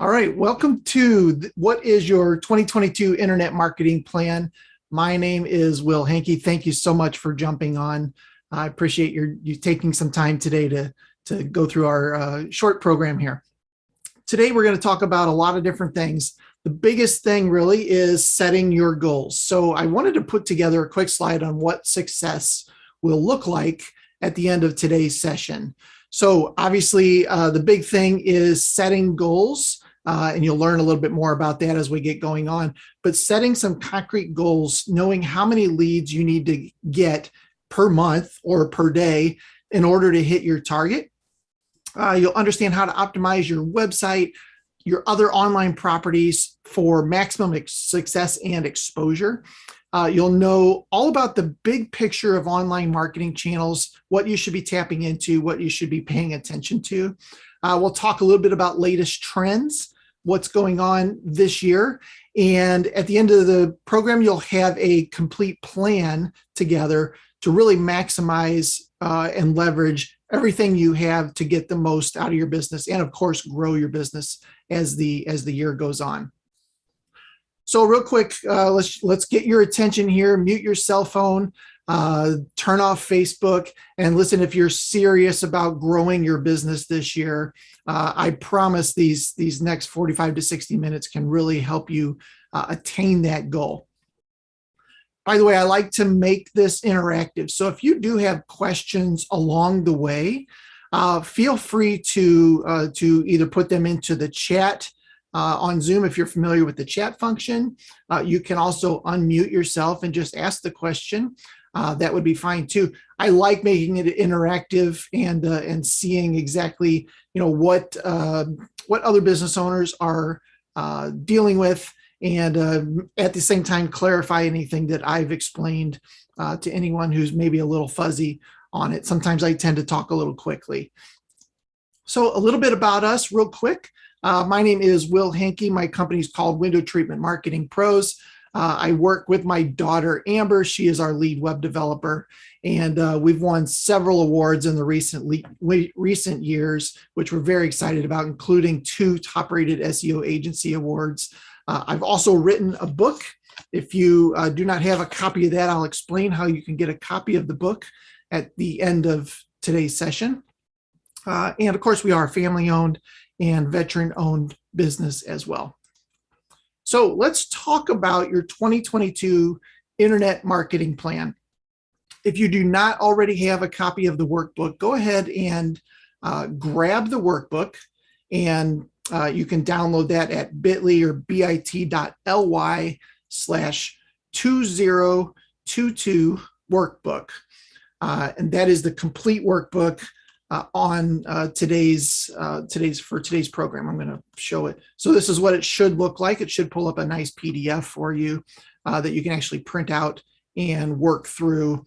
All right, welcome to what is your 2022 Internet Marketing Plan. My name is Will Hankey. Thank you so much for jumping on. I appreciate you taking some time today to go through our short program here. Today, we're going to talk about a lot of different things. The biggest thing really is setting your goals. So I wanted to put together a quick slide on what success will look like at the end of today's session. So obviously, the big thing is setting goals. And you'll learn a little bit more about that as we get going on. But setting some concrete goals, knowing how many leads you need to get per month or per day in order to hit your target. You'll understand how to optimize your website, your other online properties for maximum success and exposure. You'll know all about the big picture of online marketing channels, what you should be tapping into, what you should be paying attention to. We'll talk a little bit about latest trends, what's going on this year. And at the end of the program, you'll have a complete plan together to really maximize and leverage everything you have to get the most out of your business, and of course, grow your business as the year goes on. So real quick, let's get your attention here. Mute your cell phone, turn off Facebook, and listen. If you're serious about growing your business this year, I promise these next 45 to 60 minutes can really help you attain that goal. By the way, I like to make this interactive. So if you do have questions along the way, feel free to either put them into the chat on Zoom if you're familiar with the chat function. You can also unmute yourself and just ask the question. That would be fine too. I like making it interactive and seeing exactly what other business owners are dealing with, and at the same time clarify anything that I've explained to anyone who's maybe a little fuzzy on it. Sometimes I tend to talk a little quickly. So a little bit about us real quick. My name is Will Hankey. My company is called Window Treatment Marketing Pros. I work with my daughter, Amber. She is our lead web developer, and we've won several awards in the recent years, which we're very excited about, including 2 top-rated SEO agency awards. I've also written a book. If you do not have a copy of that, I'll explain how you can get a copy of the book at the end of today's session. And of course, we are a family-owned and veteran-owned business as well. So let's talk about your 2022 Internet Marketing Plan. If you do not already have a copy of the workbook, go ahead and grab the workbook, and you can download that at bit.ly or bit.ly/2022 workbook. And that is the complete workbook on today's program. I'm going to show it. So this is what it should look like. It should pull up a nice PDF for you that you can actually print out and work through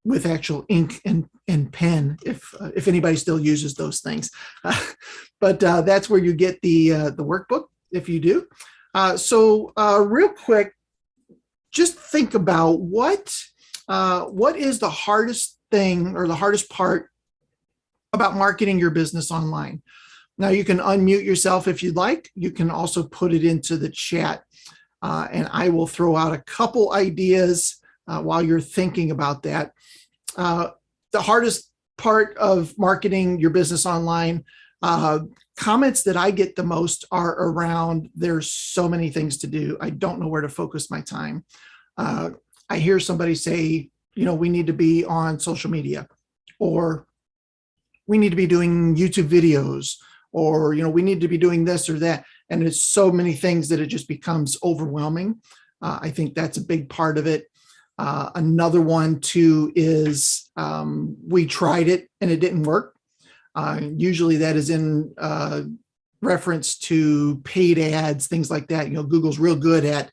with actual ink and pen, if anybody still uses those things. But that's where you get the workbook if you do. So real quick, just think about what is the hardest thing or the hardest part about marketing your business online. Now you can unmute yourself if you'd like. You can also put it into the chat, and I will throw out a couple ideas while you're thinking about that. The hardest part of marketing your business online, comments that I get the most are around, there's so many things to do, I don't know where to focus my time. I hear somebody say, we need to be on social media, or we need to be doing YouTube videos, or, we need to be doing this or that. And it's so many things that it just becomes overwhelming. I think that's a big part of it. Another one too is we tried it and it didn't work. Usually that is in reference to paid ads, things like that. Google's real good at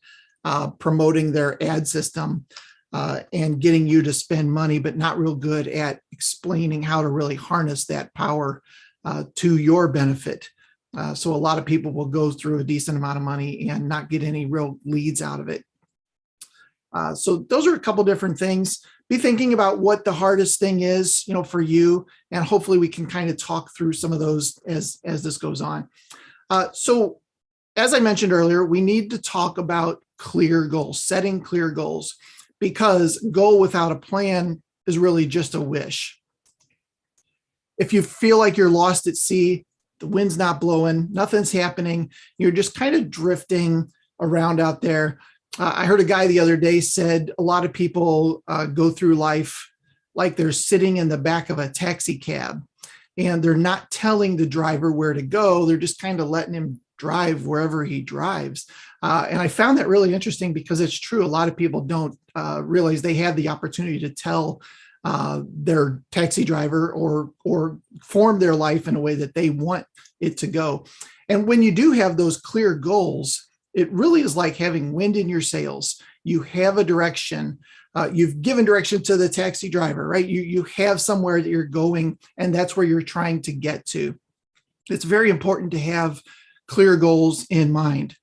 promoting their ad system and getting you to spend money, but not real good at explaining how to really harness that power to your benefit. So a lot of people will go through a decent amount of money and not get any real leads out of it. So those are a couple different things. be thinking about what the hardest thing is, for you, and hopefully we can kind of talk through some of those as this goes on. So as I mentioned earlier, we need to talk about clear goals, setting clear goals, because goal without a plan is really just a wish. If you feel like you're lost at sea, the wind's not blowing, nothing's happening, you're just kind of drifting around out there. I heard a guy the other day said a lot of people go through life like they're sitting in the back of a taxi cab and they're not telling the driver where to go. They're just kind of letting him drive wherever he drives. And I found that really interesting because it's true. A lot of people don't realize they have the opportunity to tell their taxi driver or form their life in a way that they want it to go. And when you do have those clear goals, it really is like having wind in your sails. You have a direction. You've given direction to the taxi driver, right? You have somewhere that you're going, and that's where you're trying to get to. It's very important to have clear goals in mind.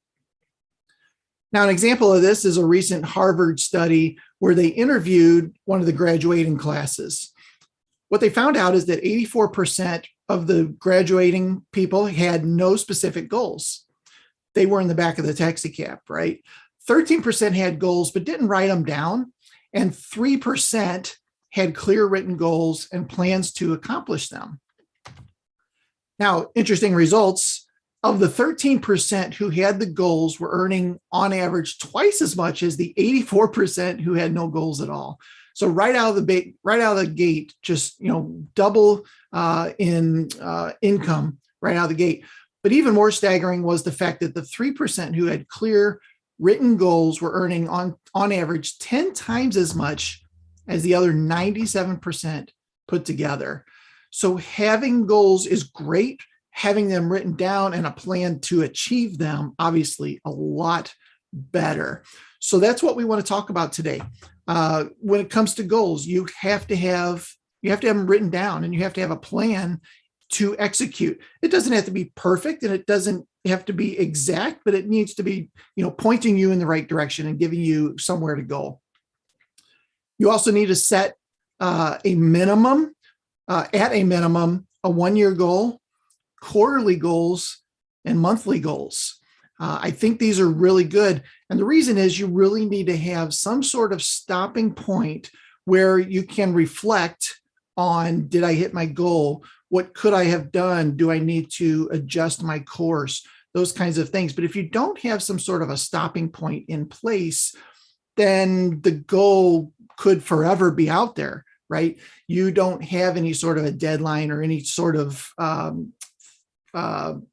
Now, an example of this is a recent Harvard study where they interviewed one of the graduating classes. What they found out is that 84% of the graduating people had no specific goals. They were in the back of the taxi cab, right? 13% had goals but didn't write them down, and 3% had clear written goals and plans to accomplish them. Now, interesting results. Of the 13% who had the goals were earning on average twice as much as the 84% who had no goals at all. So right out of the gate, just double in income right out of the gate. But even more staggering was the fact that the 3% who had clear written goals were earning on average 10 times as much as the other 97% put together. So having goals is great. Having them written down and a plan to achieve them, obviously a lot better. So that's what we want to talk about today. When it comes to goals, you have to have them written down, and you have to have a plan to execute. It doesn't have to be perfect, and it doesn't have to be exact, but it needs to be, pointing you in the right direction and giving you somewhere to go. You also need to set a minimum, a 1-year goal, quarterly goals, and monthly goals. I think these are really good. And the reason is you really need to have some sort of stopping point where you can reflect on, did I hit my goal? What could I have done? Do I need to adjust my course? Those kinds of things. But if you don't have some sort of a stopping point in place, then the goal could forever be out there, right? You don't have any sort of a deadline or any sort of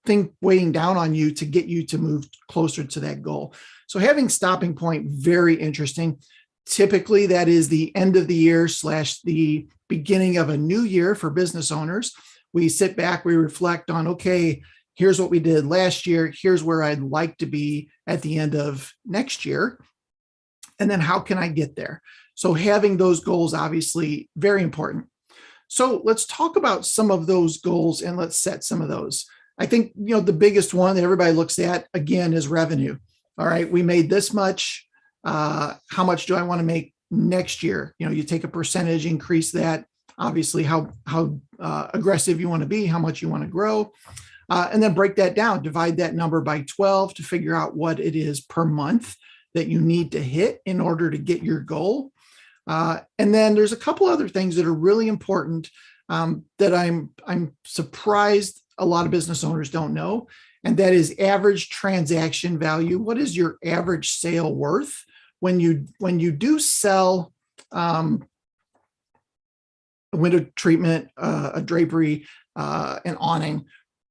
thing weighing down on you to get you to move closer to that goal. So having stopping point, very interesting. Typically, that is the end of the year / the beginning of a new year for business owners. We sit back, we reflect on, okay, here's what we did last year. Here's where I'd like to be at the end of next year. And then how can I get there? So having those goals, obviously, very important. So let's talk about some of those goals and let's set some of those. I think, the biggest one that everybody looks at, again, is revenue. All right, we made this much. How much do I want to make next year? You take a percentage, increase that, obviously how aggressive you want to be, how much you want to grow, and then break that down, divide that number by 12 to figure out what it is per month that you need to hit in order to get your goal. And then there's a couple other things that are really important that I'm surprised a lot of business owners don't know, and that is average transaction value. What is your average sale worth? When you do sell a window treatment, a drapery, an awning,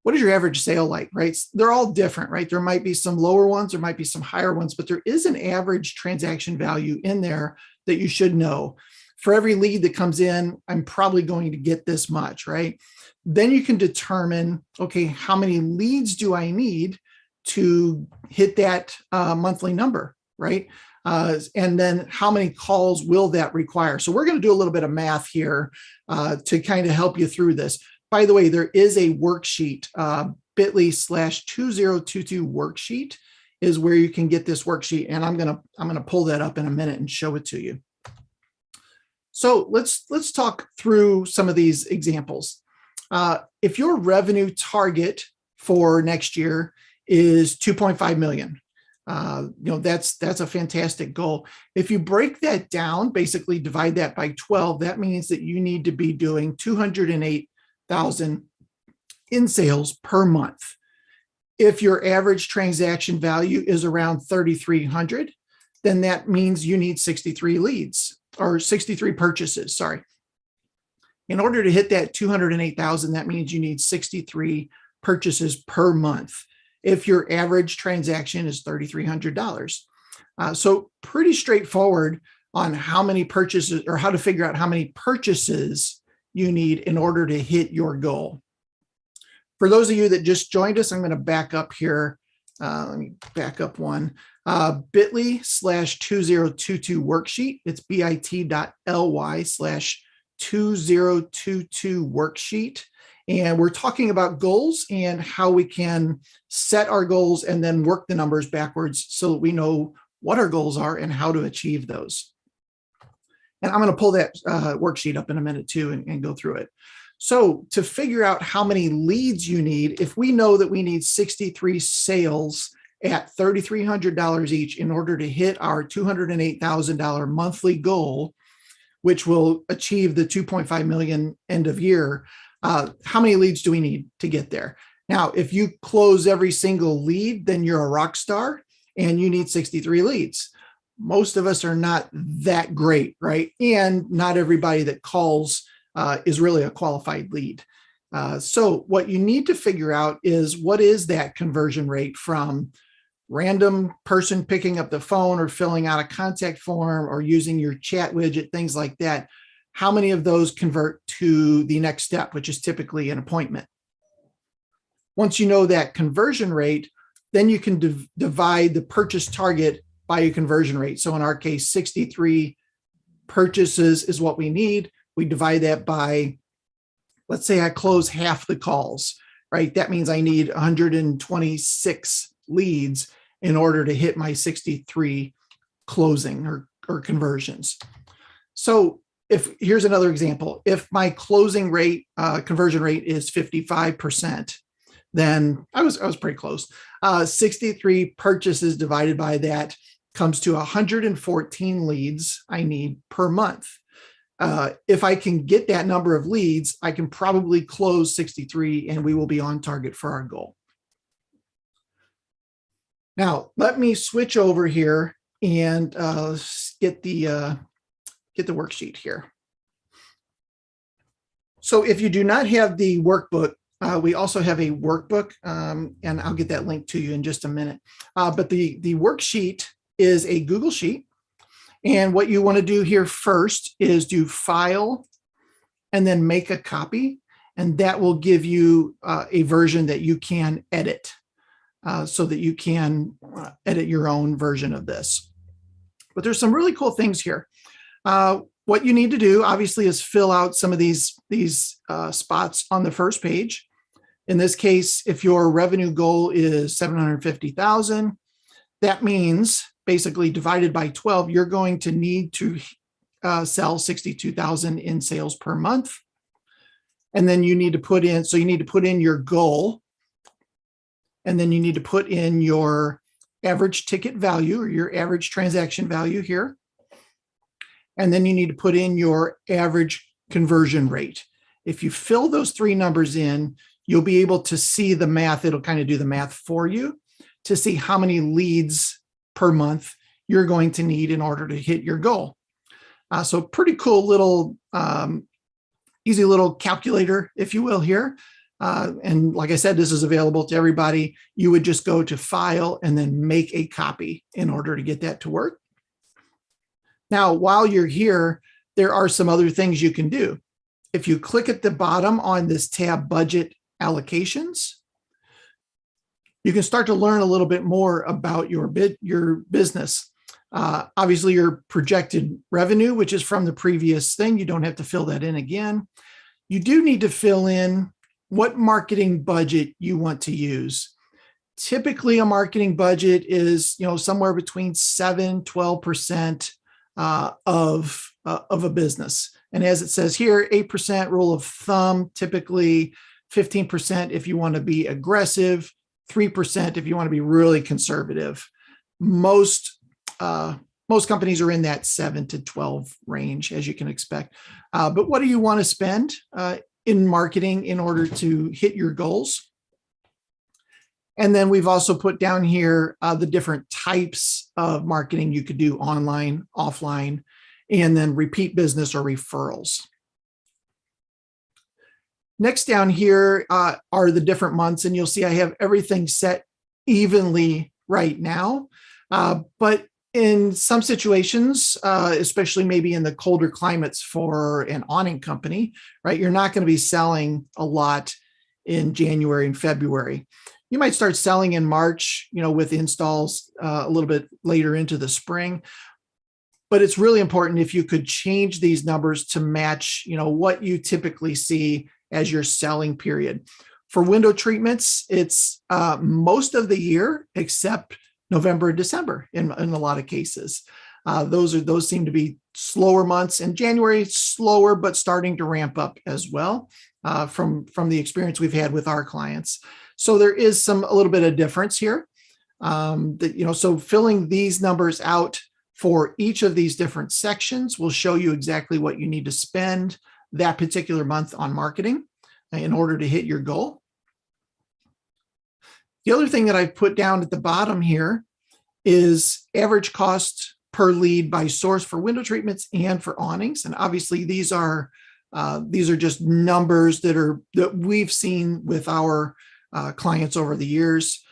what is your average sale like, right? They're all different, right? There might be some lower ones, there might be some higher ones, but there is an average transaction value in there that you should know. For every lead that comes in, I'm probably going to get this much, right? Then you can determine, okay, how many leads do I need to hit that monthly number, right? And then how many calls will that require? So we're going to do a little bit of math here to kind of help you through this. By the way, there is a worksheet, bit.ly/2022 worksheet is where you can get this worksheet. And I'm gonna pull that up in a minute and show it to you. So let's talk through some of these examples. If your revenue target for next year is 2.5 million, that's a fantastic goal. If you break that down, basically divide that by 12, that means that you need to be doing 208,000 in sales per month. If your average transaction value is around 3,300, then that means you need 63 leads or 63 purchases, sorry. In order to hit that 208,000, that means you need 63 purchases per month if your average transaction is $3,300. So pretty straightforward on how many purchases or how to figure out how many purchases you need in order to hit your goal. For those of you that just joined us, I'm going to back up here. Let me back up one. bit.ly/2022 worksheet. It's bit.ly/2022 worksheet. And we're talking about goals and how we can set our goals and then work the numbers backwards so that we know what our goals are and how to achieve those. And I'm going to pull that worksheet up in a minute too and go through it. So to figure out how many leads you need, if we know that we need 63 sales at $3,300 each in order to hit our $208,000 monthly goal, which will achieve the 2.5 million end of year, how many leads do we need to get there? Now, if you close every single lead, then you're a rock star and you need 63 leads. Most of us are not that great, right? And not everybody that calls is really a qualified lead. So what you need to figure out is what is that conversion rate from random person picking up the phone or filling out a contact form or using your chat widget, things like that. How many of those convert to the next step, which is typically an appointment? Once you know that conversion rate, then you can divide the purchase target by a conversion rate. So in our case, 63 purchases is what we need. We divide that by, let's say I close half the calls, right? That means I need 126 leads in order to hit my 63 closing or conversions. So here's another example. If my closing rate, conversion rate is 55%, then I was pretty close. 63 purchases divided by that comes to 114 leads I need per month. If I can get that number of leads, I can probably close 63 and we will be on target for our goal. Now, let me switch over here and get the worksheet here. So if you do not have the workbook, we also have a workbook, and I'll get that link to you in just a minute. But the worksheet is a Google Sheet. And what you want to do here first is do File and then make a copy. And that will give you a version that you can edit so that you can edit your own version of this. But there's some really cool things here. What you need to do, obviously, is fill out some of these spots on the first page. In this case, if your revenue goal is 750,000, that means basically divided by 12, you're going to need to sell 62,000 in sales per month. And then you need to put in, so you need to put in your goal, and then you need to put in your average ticket value or your average transaction value here. And then you need to put in your average conversion rate. If you fill those three numbers in, you'll be able to see the math. It'll kind of do the math for you to see how many leads per month you're going to need in order to hit your goal. So pretty cool little, easy little calculator, if you will, here. And like I said, this is available to everybody. You would just go to File and then make a copy in order to get that to work. Now, while you're here, there are some other things you can do. If you click at the bottom on this tab, Budget Allocations, you can start to learn a little bit more about your business. Obviously, your projected revenue, which is from the previous thing, you don't have to fill that in again. You do need to fill in what marketing budget you want to use. Typically, a marketing budget is somewhere between 7-12% of a business. And as it says here, 8% rule of thumb, typically 15% if you want to be aggressive, 3% if you want to be really conservative. Most companies are in that 7 to 12 range, as you can expect. But what do you want to spend in marketing in order to hit your goals? And then we've also put down here the different types of marketing you could do: online, offline, and then repeat business or referrals. Next down here are the different months, and you'll see I have everything set evenly right now. But in some situations, especially maybe in the colder climates for an awning company, right, you're not going to be selling a lot in January and February. You might start selling in March, with installs a little bit later into the spring. But it's really important if you could change these numbers to match, what you typically see as your selling period. For window treatments, it's most of the year except November and December in a lot of cases. Those seem to be slower months, and January slower, but starting to ramp up as well from the experience we've had with our clients. So there is a little bit of difference here. So filling these numbers out for each of these different sections will show you exactly what you need to spend that particular month on marketing in order to hit your goal. The other thing that I've put down at the bottom here is average cost per lead by source for window treatments and for awnings. And obviously these are just numbers that we've seen with our clients over the years.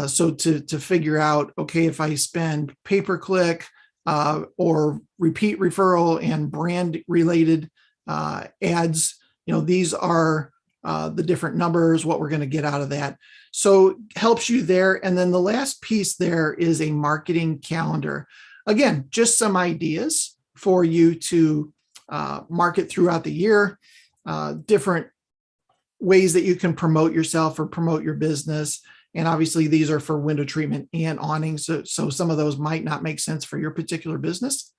So to figure out, okay, if I spend pay-per-click or repeat referral and brand related ads, these are the different numbers, what we're going to get out of that. So helps you there. And then the last piece there is a marketing calendar. Again, just some ideas for you to market throughout the year, different ways that you can promote yourself or promote your business. And obviously these are for window treatment and awnings. So some of those might not make sense for your particular business.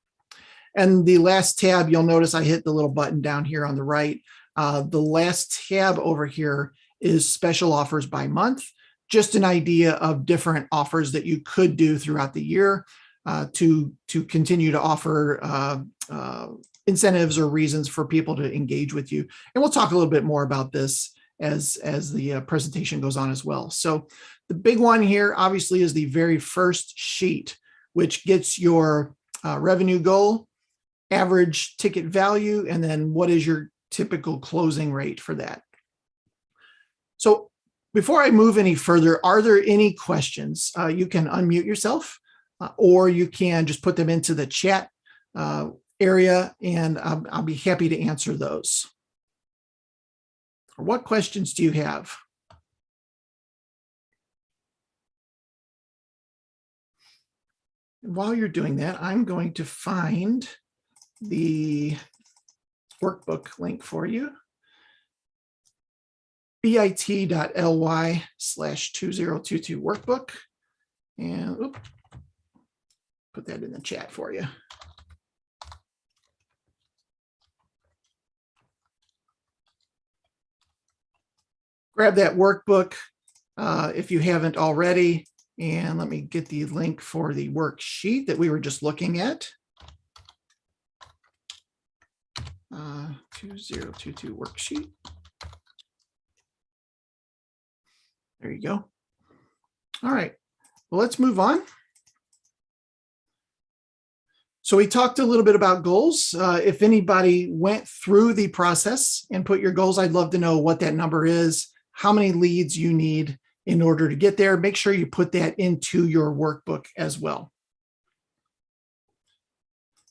And the last tab, you'll notice I hit the little button down here on the right. The last tab over here is special offers by month, just an idea of different offers that you could do throughout the year to continue to offer incentives or reasons for people to engage with you. And we'll talk a little bit more about this as the presentation goes on as well. So the big one here obviously is the very first sheet, which gets your revenue goal, average ticket value, and then what is your typical closing rate for that. So before I move any further, are there any questions? You can unmute yourself or you can just put them into the chat area, and I'll be happy to answer those. What questions do you have? And while you're doing that, I'm going to find the workbook link for you. bit.ly/2022 workbook. And put that in the chat for you. Grab that workbook if you haven't already. And let me get the link for the worksheet that we were just looking at. 2022 worksheet. There you go. All right, well, let's move on. So we talked a little bit about goals. If anybody went through the process and put your goals, I'd love to know what that number is, how many leads you need in order to get there. Make sure you put that into your workbook as well.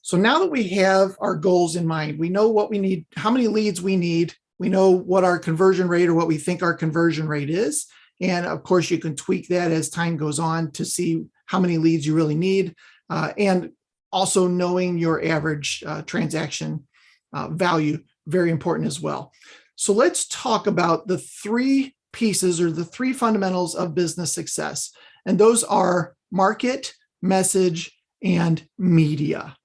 So now that we have our goals in mind, we know what we need, how many leads we need, we know what our conversion rate or what we think our conversion rate is. And of course, you can tweak that as time goes on to see how many leads you really need. And also knowing your average transaction value, very important as well. So let's talk about the three pieces or the three fundamentals of business success. And those are market, message, and media.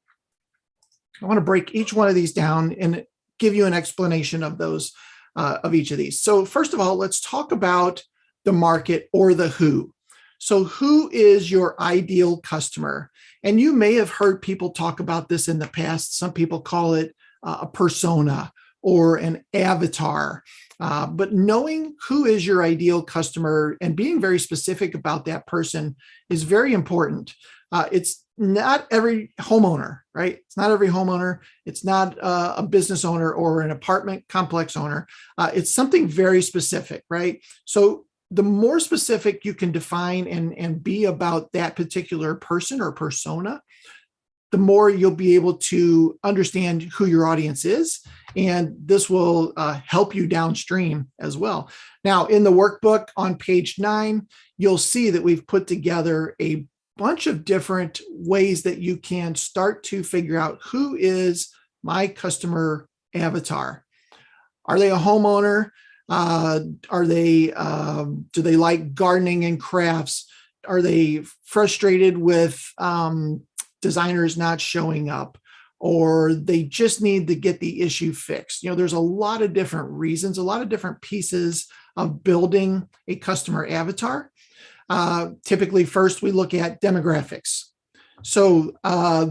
I want to break each one of these down and give you an explanation of those, of each of these. So first of all, let's talk about the market or the who. So who is your ideal customer? And you may have heard people talk about this in the past. Some people call it a persona or an avatar. But knowing who is your ideal customer and being very specific about that person is very important. It's not every homeowner, right? It's not every homeowner. It's not a business owner or an apartment complex owner. It's something very specific, right? So the more specific you can define and be about that particular person or persona, the more you'll be able to understand who your audience is. And this will help you downstream as well. Now, in the workbook on page 9, you'll see that we've put together a bunch of different ways that you can start to figure out who is my customer avatar. Are they a homeowner? Do they like gardening and crafts? Are they frustrated with designers not showing up, or they just need to get the issue fixed? There's a lot of different reasons, a lot of different pieces of building a customer avatar. Typically, first we look at demographics. So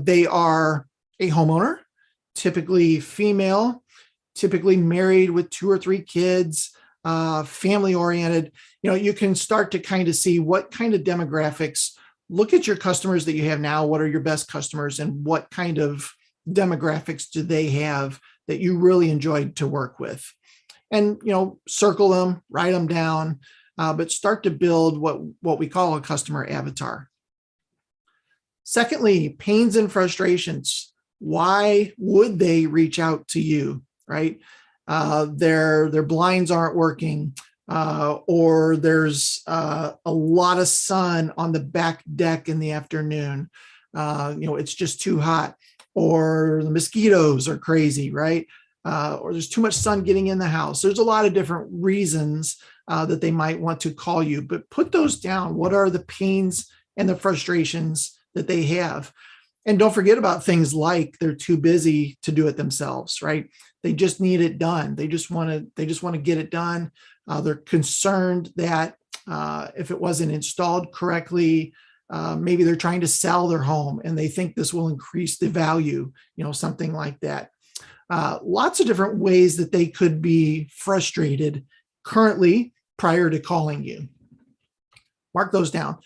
they are a homeowner, typically female, typically married with 2 or 3 kids, family oriented. You can start to kind of see what kind of demographics. Look at your customers that you have now. What are your best customers, and what kind of demographics do they have that you really enjoyed to work with? And, circle them, write them down, but start to build what we call a customer avatar. Secondly, pains and frustrations. Why would they reach out to you, right? Their blinds aren't working. Or there's a lot of sun on the back deck in the afternoon. It's just too hot, or the mosquitoes are crazy, right? Or there's too much sun getting in the house. There's a lot of different reasons that they might want to call you, but put those down. What are the pains and the frustrations that they have? And don't forget about things like they're too busy to do it themselves, right? They just need it done. They just want to get it done. They're concerned that if it wasn't installed correctly, maybe they're trying to sell their home and they think this will increase the value, something like that. Lots of different ways that they could be frustrated currently prior to calling you. Mark those down.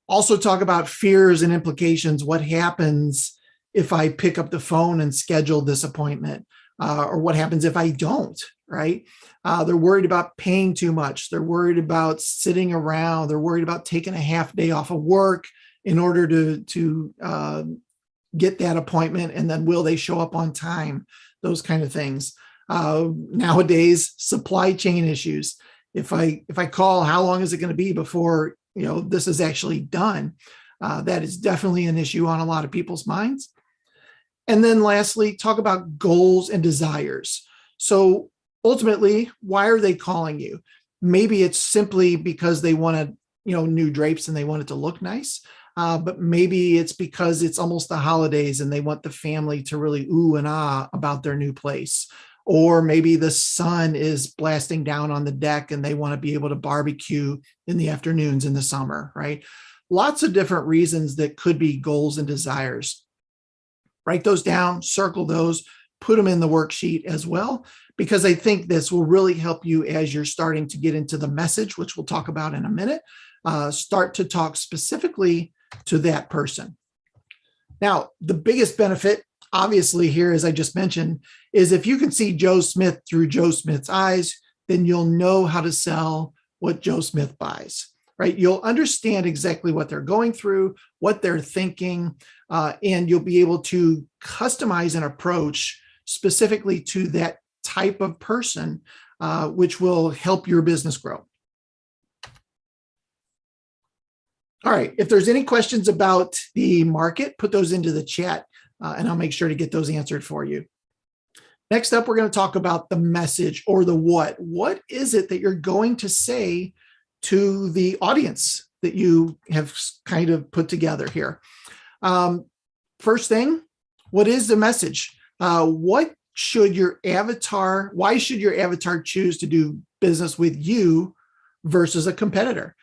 Also talk about fears and implications. What happens if I pick up the phone and schedule this appointment? Or what happens if I don't, right? They're worried about paying too much. They're worried about sitting around. They're worried about taking a half day off of work in order to get that appointment. And then will they show up on time? Those kind of things. Nowadays, supply chain issues. If I call, how long is it going to be before this is actually done? That is definitely an issue on a lot of people's minds. And then lastly, talk about goals and desires. So ultimately, why are they calling you? Maybe it's simply because they wanted, new drapes and they want it to look nice. But maybe it's because it's almost the holidays and they want the family to really ooh and ah about their new place. Or maybe the sun is blasting down on the deck and they want to be able to barbecue in the afternoons in the summer, right? Lots of different reasons that could be goals and desires. Write those down, circle those, put them in the worksheet as well, because I think this will really help you as you're starting to get into the message, which we'll talk about in a minute. Start to talk specifically to that person. Now, the biggest benefit, obviously, here, as I just mentioned, is if you can see Joe Smith through Joe Smith's eyes, then you'll know how to sell what Joe Smith buys, right? You'll understand exactly what they're going through, what they're thinking, and you'll be able to customize an approach specifically to that type of person, which will help your business grow. All right, if there's any questions about the market, put those into the chat, and I'll make sure to get those answered for you. Next up, we're going to talk about the message or the what. What is it that you're going to say to the audience that you have kind of put together here? First thing, what is the message? What should your avatar, why should your avatar choose to do business with you versus a competitor?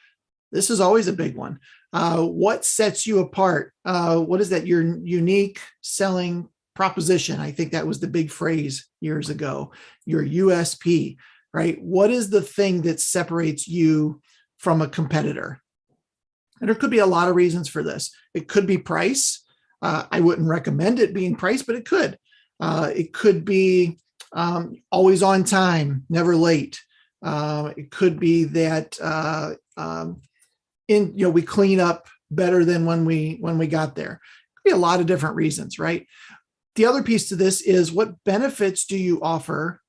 This is always a big one. What sets you apart? What is that? Your unique selling proposition. I think that was the big phrase years ago. Your USP, right? What is the thing that separates you from a competitor? And there could be a lot of reasons for this. It could be price. I wouldn't recommend it being price, but it could. It could be always on time, never late. It could be that we clean up better than when we got there. It could be a lot of different reasons, right? The other piece to this is, what benefits do you offer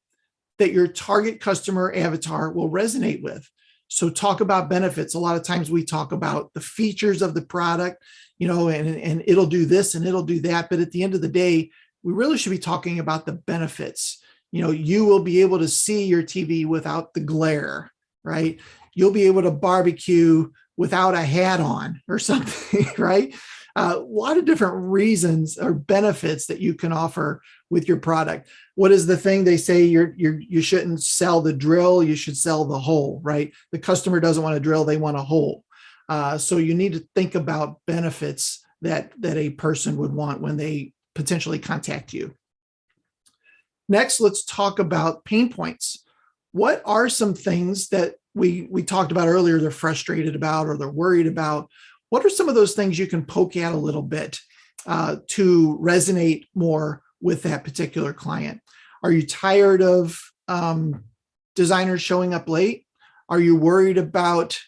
that your target customer avatar will resonate with? So talk about benefits. A lot of times we talk about the features of the product, and it'll do this and it'll do that. But at the end of the day, we really should be talking about the benefits. You will be able to see your TV without the glare, right? You'll be able to barbecue without a hat on or something, right? A lot of different reasons or benefits that you can offer with your product. What is the thing they say? You shouldn't sell the drill, you should sell the hole, right? The customer doesn't want a drill, they want a hole. So you need to think about benefits that a person would want when they potentially contact you. Next, let's talk about pain points. What are some things that we talked about earlier they're frustrated about or they're worried about? What are some of those things you can poke at a little bit to resonate more with that particular client? Are you tired of designers showing up late? Are you worried about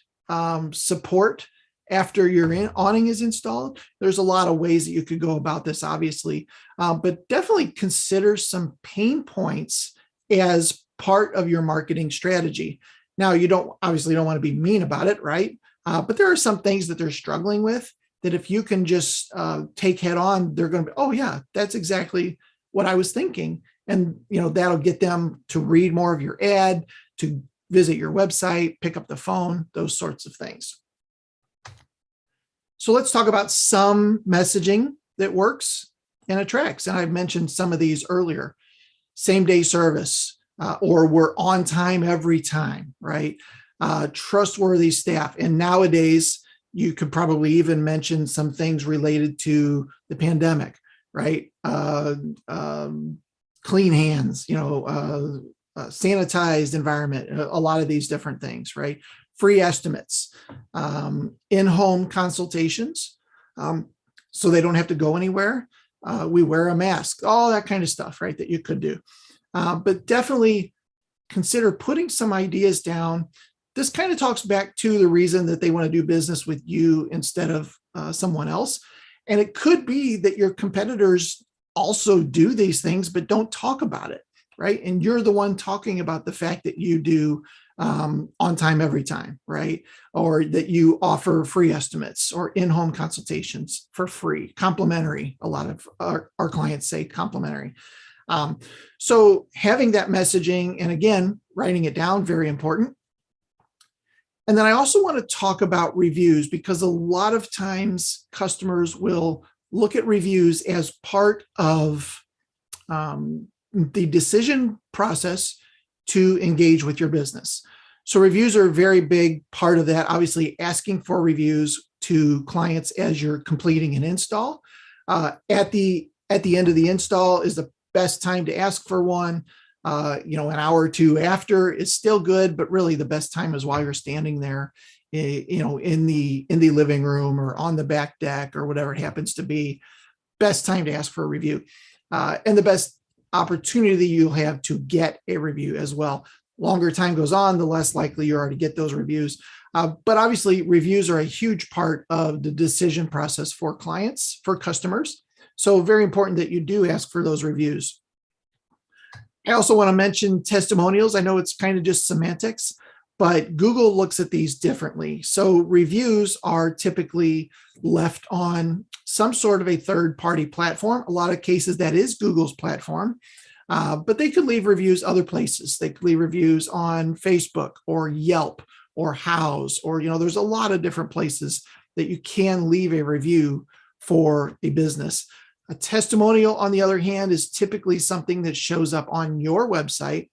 support after your awning is installed? There's a lot of ways that you could go about this, obviously, but definitely consider some pain points as part of your marketing strategy. Now, you don't want to be mean about it, right? But there are some things that they're struggling with that if you can just take head on, they're going to be, oh yeah, that's exactly what I was thinking. And that'll get them to read more of your ad, to visit your website, pick up the phone, those sorts of things. So let's talk about some messaging that works and attracts. And I've mentioned some of these earlier. Same day service, or we're on time every time, right? Trustworthy staff. And nowadays, you could probably even mention some things related to the pandemic, right? Clean hands, sanitized environment, a lot of these different things, right? Free estimates, in-home consultations, so they don't have to go anywhere. We wear a mask, all that kind of stuff, right, that you could do. But definitely consider putting some ideas down. This kind of talks back to the reason that they want to do business with you instead of someone else. And it could be that your competitors also do these things, but don't talk about it, right? And you're the one talking about the fact that you do on time, every time, right? Or that you offer free estimates or in-home consultations for free, complimentary. A lot of our clients say complimentary. So having that messaging, and again, writing it down, very important. And then I also want to talk about reviews, because a lot of times customers will look at reviews as part of the decision process to engage with your business. So reviews are a very big part of that. Obviously, asking for reviews to clients as you're completing an install. At the end of the install is the best time to ask for one. An hour or two after is still good, but really the best time is while you're standing there, in the living room or on the back deck or whatever it happens to be. Best time to ask for a review, and the best opportunity you'll have to get a review as well. Longer time goes on, the less likely you are to get those reviews. But obviously, reviews are a huge part of the decision process for clients, for customers. So very important that you do ask for those reviews. I also want to mention testimonials. I know it's kind of just semantics, but Google looks at these differently. So reviews are typically left on some sort of a third-party platform. A lot of cases that is Google's platform, but they could leave reviews other places. They could leave reviews on Facebook or Yelp or Houzz, or there's a lot of different places that you can leave a review for a business. A testimonial, on the other hand, is typically something that shows up on your website,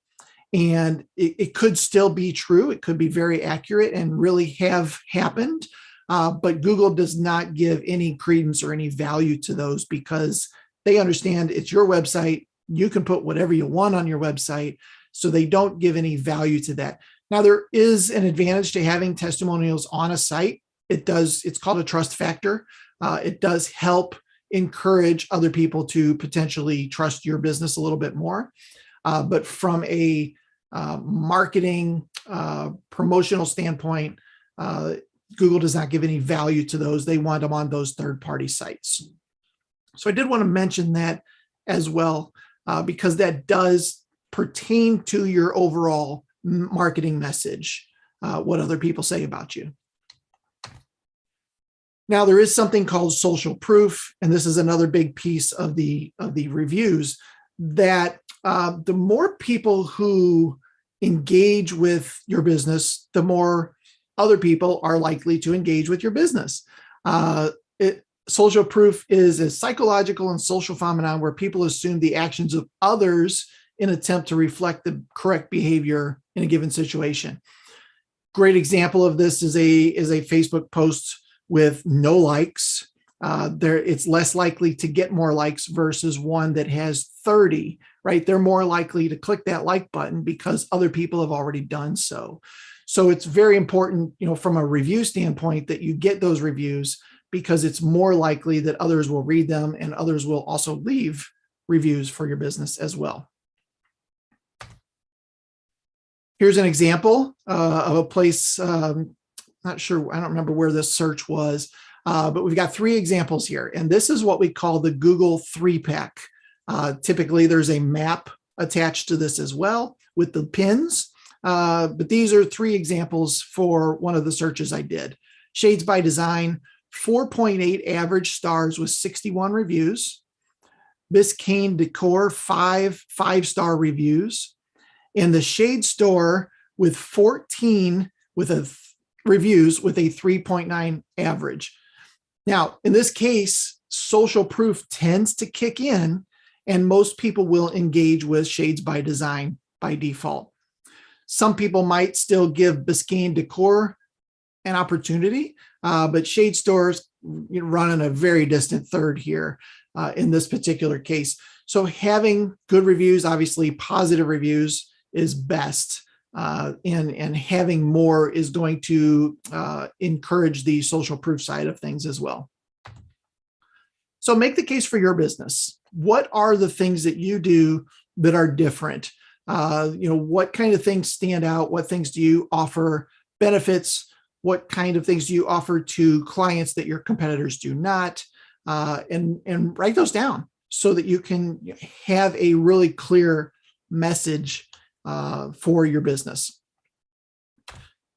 and it could still be true. It could be very accurate and really have happened, but Google does not give any credence or any value to those because they understand it's your website. You can put whatever you want on your website, so they don't give any value to that. Now, there is an advantage to having testimonials on a site. It's called a trust factor. It does help encourage other people to potentially trust your business a little bit more. But from a marketing, promotional standpoint, Google does not give any value to those. They want them on those third-party sites. So I did want to mention that as well, because that does pertain to your overall marketing message, what other people say about you. Now, there is something called social proof, and this is another big piece of the reviews, that the more people who engage with your business, the more other people are likely to engage with your business. Social proof is a psychological and social phenomenon where people assume the actions of others in an attempt to reflect the correct behavior in a given situation. Great example of this is a Facebook post with no likes. It's less likely to get more likes versus one that has 30, right? They're more likely to click that like button because other people have already done so. So it's very important, from a review standpoint, that you get those reviews, because it's more likely that others will read them and others will also leave reviews for your business as well. Here's an example of a place, not sure, I don't remember where this search was, but we've got 3 examples here. And this is what we call the Google 3-pack. Typically, there's a map attached to this as well with the pins. But these are 3 examples for one of the searches I did. Shades by Design, 4.8 average stars with 61 reviews. Biscayne Decor, 5 5-star reviews. And the Shade Store with 14 reviews with a 3.9 average. Now, in this case, social proof tends to kick in, and most people will engage with Shades by Design by default. Some people might still give Biscayne Decor an opportunity, but Shade Stores run in a very distant third here in this particular case. So having good reviews, obviously positive reviews, is best. And having more is going to encourage the social proof side of things as well. So make the case for your business. What are the things that you do that are different? What kind of things stand out? What things do you offer benefits? What kind of things do you offer to clients that your competitors do not? And write those down so that you can have a really clear message for your business.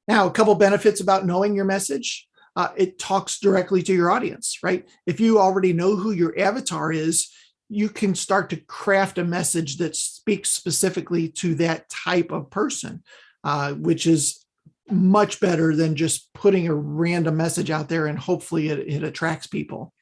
Now, a couple benefits about knowing your message. It talks directly to your audience, right? If you already know who your avatar is, you can start to craft a message that speaks specifically to that type of person, which is much better than just putting a random message out there and hopefully it attracts people.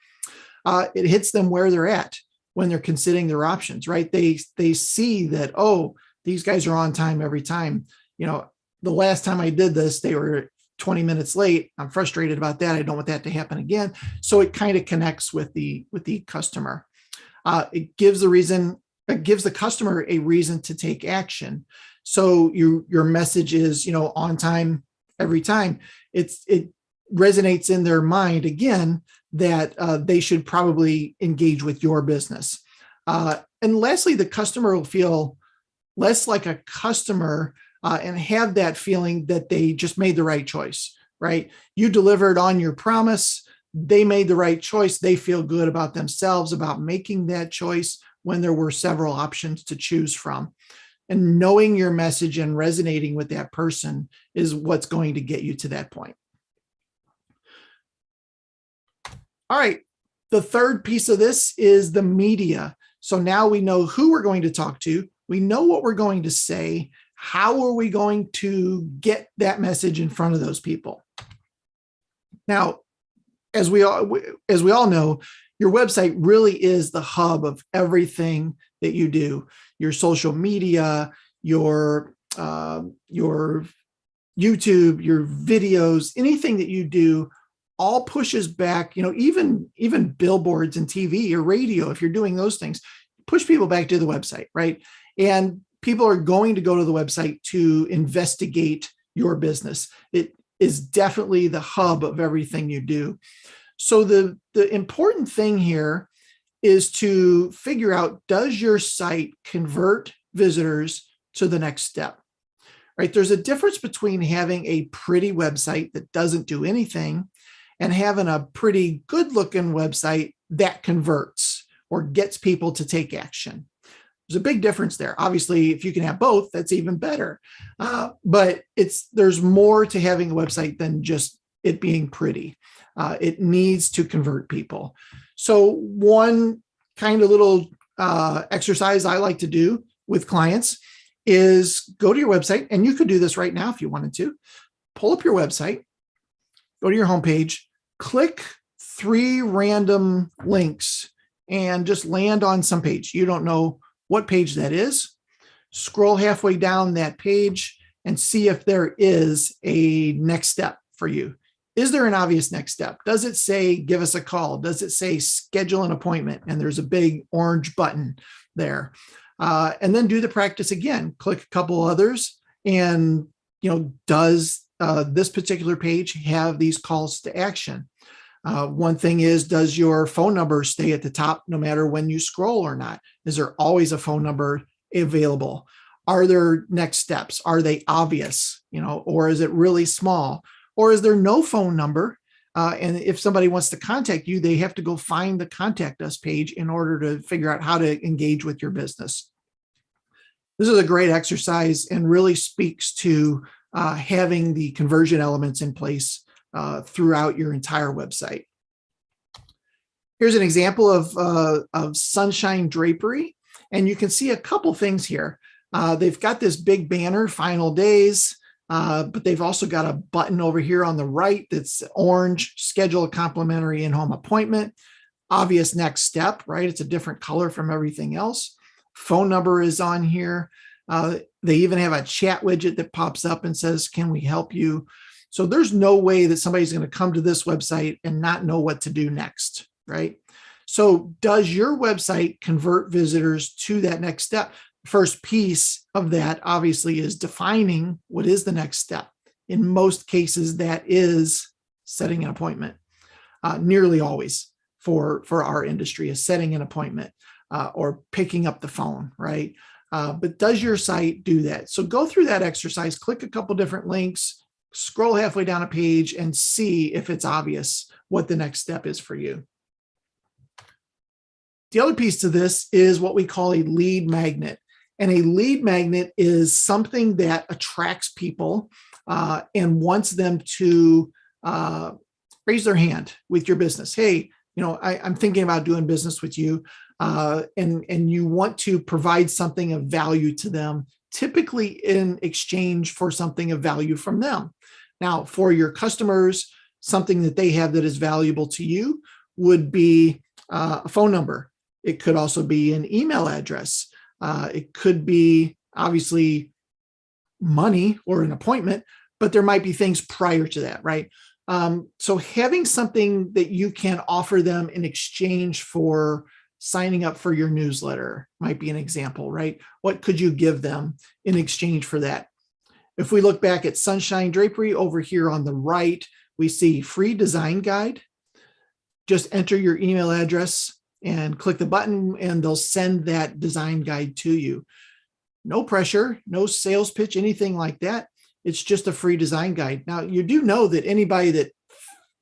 It hits them where they're at when they're considering their options, right? They see that, oh, these guys are on time every time. The last time I did this, they were 20 minutes late. I'm frustrated about that. I don't want that to happen again. So it kind of connects with the customer. It gives the customer a reason to take action. So your message is, on time every time. It resonates in their mind again that they should probably engage with your business. And lastly, the customer will feel less like a customer and have that feeling that they just made the right choice, right? You delivered on your promise. They made the right choice. They feel good about themselves about making that choice when there were several options to choose from. And knowing your message and resonating with that person is what's going to get you to that point. All right. The third piece of this is the media. So now we know who we're going to talk to. We know what we're going to say. How are we going to get that message in front of those people? Now, as we all know, your website really is the hub of everything that you do. Your social media, your YouTube, your videos, anything that you do, all pushes back. Even billboards and TV or radio, if you're doing those things, push people back to the website, right? And people are going to go to the website to investigate your business. It is definitely the hub of everything you do. So the important thing here is to figure out, does your site convert visitors to the next step, right? There's a difference between having a pretty website that doesn't do anything and having a pretty good looking website that converts or gets people to take action. There's a big difference there. Obviously, if you can have both, that's even better. But there's more to having a website than just it being pretty. It needs to convert people. So one kind of little exercise I like to do with clients is go to your website, and you could do this right now if you wanted to. Pull up your website, go to your homepage, click 3 random links, and just land on some page. You don't know what page that is. Scroll halfway down that page and see if there is a next step for you. Is there an obvious next step? Does it say, give us a call? Does it say, schedule an appointment? And there's a big orange button there. And then do the practice again. Click a couple others, and does this particular page have these calls to action? One thing is, does your phone number stay at the top no matter when you scroll or not? Is there always a phone number available? Are there next steps? Are they obvious? Or is it really small? Or is there no phone number? And if somebody wants to contact you, they have to go find the contact us page in order to figure out how to engage with your business. This is a great exercise and really speaks to having the conversion elements in place throughout your entire website. Here's an example of Sunshine Drapery, and you can see a couple things here. They've got this big banner, final days, but they've also got a button over here on the right that's orange, schedule a complimentary in-home appointment. Obvious next step, right? It's a different color from everything else. Phone number is on here. They even have a chat widget that pops up and says, can we help you? So there's no way that somebody's going to come to this website and not know what to do next, right? So does your website convert visitors to that next step? First piece of that obviously is defining what is the next step. In most cases, that is setting an appointment. Nearly always for our industry is setting an appointment or picking up the phone, right? But does your site do that? So go through that exercise, click a couple different links, scroll halfway down a page, and see if it's obvious what the next step is for you. The other piece to this is what we call a lead magnet. And a lead magnet is something that attracts people and wants them to raise their hand with your business. Hey, I'm thinking about doing business with you, and you want to provide something of value to them, typically in exchange for something of value from them. Now, for your customers, something that they have that is valuable to you would be a phone number. It could also be an email address. It could be obviously money or an appointment, but there might be things prior to that, right? So having something that you can offer them in exchange for signing up for your newsletter might be an example, right? What could you give them in exchange for that? If we look back at Sunshine Drapery over here on the right, we see free design guide. Just enter your email address and click the button, and they'll send that design guide to you. No pressure, no sales pitch, anything like that. It's just a free design guide. Now, you do know that anybody that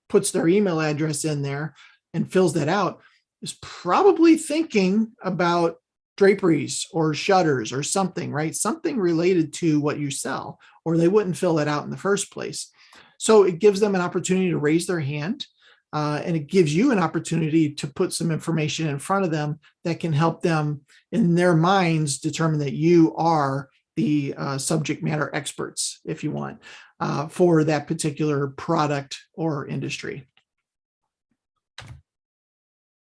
puts their email address in there and fills that out is probably thinking about draperies or shutters or something, right? Something related to what you sell, or they wouldn't fill that out in the first place. So it gives them an opportunity to raise their hand. And it gives you an opportunity to put some information in front of them that can help them in their minds determine that you are the subject matter experts, if you want, for that particular product or industry.